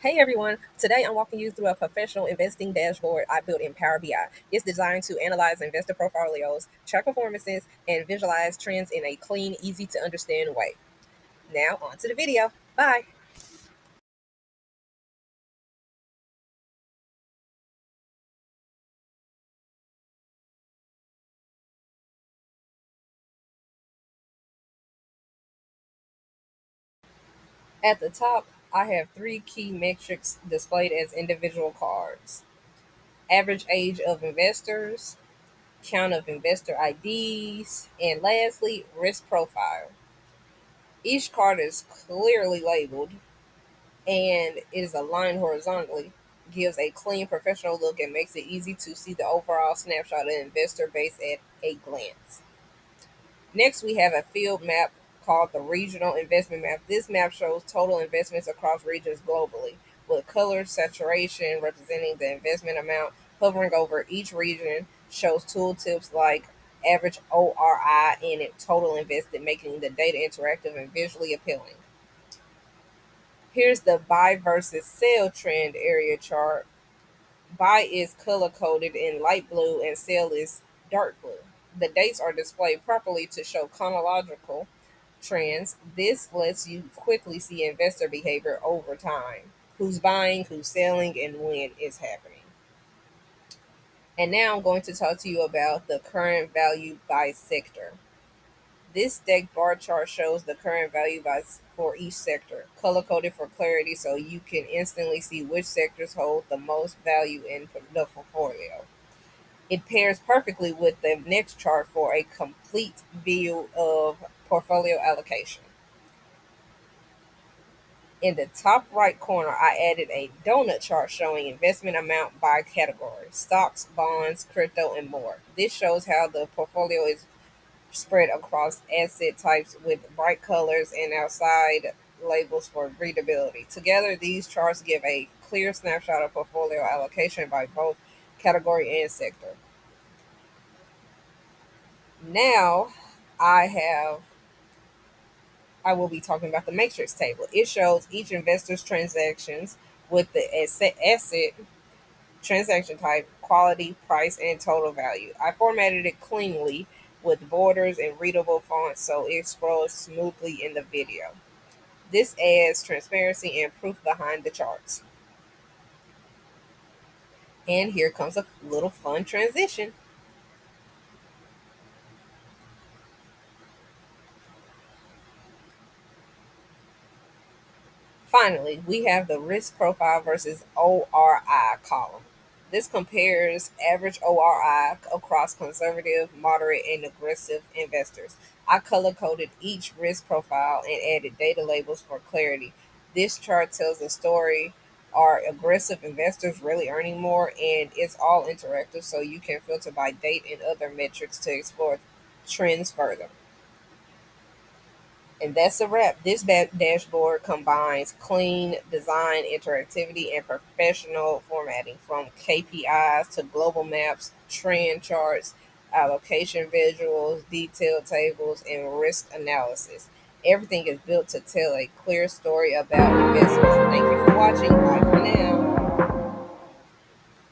Hey everyone, today I'm walking you through a professional investing dashboard I built in Power BI. It's designed to analyze investor portfolios, track performances, and visualize trends in a clean, easy to understand way. Now, on to the video. Bye. At the top, I have three key metrics displayed as individual cards: average age of investors, count of investor IDs, and lastly, risk profile. Each card is clearly labeled and it is aligned horizontally, gives a clean professional look and makes it easy to see the overall snapshot of the investor base at a glance. Next, we have a field map called the Regional Investment Map. This map shows total investments across regions globally, with color saturation representing the investment amount. Hovering over each region shows tooltips like average ORI and total invested, making the data interactive and visually appealing. Here's the buy versus sell trend area chart. Buy is color coded in light blue and sell is dark blue. The dates are displayed properly to show chronological trends. This lets you quickly see investor behavior over time: who's buying, who's selling, and when it's happening. And now I'm going to talk to you about the current value by sector. This deck bar chart shows the current value for each sector, color coded for clarity so you can instantly see which sectors hold the most value in the portfolio. It pairs perfectly with the next chart for a complete view of portfolio allocation. In the top right corner, I added a donut chart showing investment amount by category: stocks, bonds, crypto, and more. This shows how the portfolio is spread across asset types with bright colors and outside labels for readability. Together, these charts give a clear snapshot of portfolio allocation by both category and sector. Now, I have I will be talking about the matrix table. It shows each investor's transactions with the asset transaction type, quality, price, and total value. I formatted it cleanly with borders and readable fonts so it scrolls smoothly in the video. This adds transparency and proof behind the charts. And here comes a little fun transition. Finally, we have the risk profile versus ORI column. This compares average ORI across conservative, moderate, and aggressive investors. I color coded each risk profile and added data labels for clarity. This chart tells a story: are aggressive investors really earning more? And it's all interactive, so you can filter by date and other metrics to explore trends further. And that's a wrap. This dashboard combines clean design, interactivity, and professional formatting, from KPIs to global maps, trend charts, allocation visuals, detailed tables, and risk analysis. Everything is built to tell a clear story about investments. Thank you for watching. Bye for now.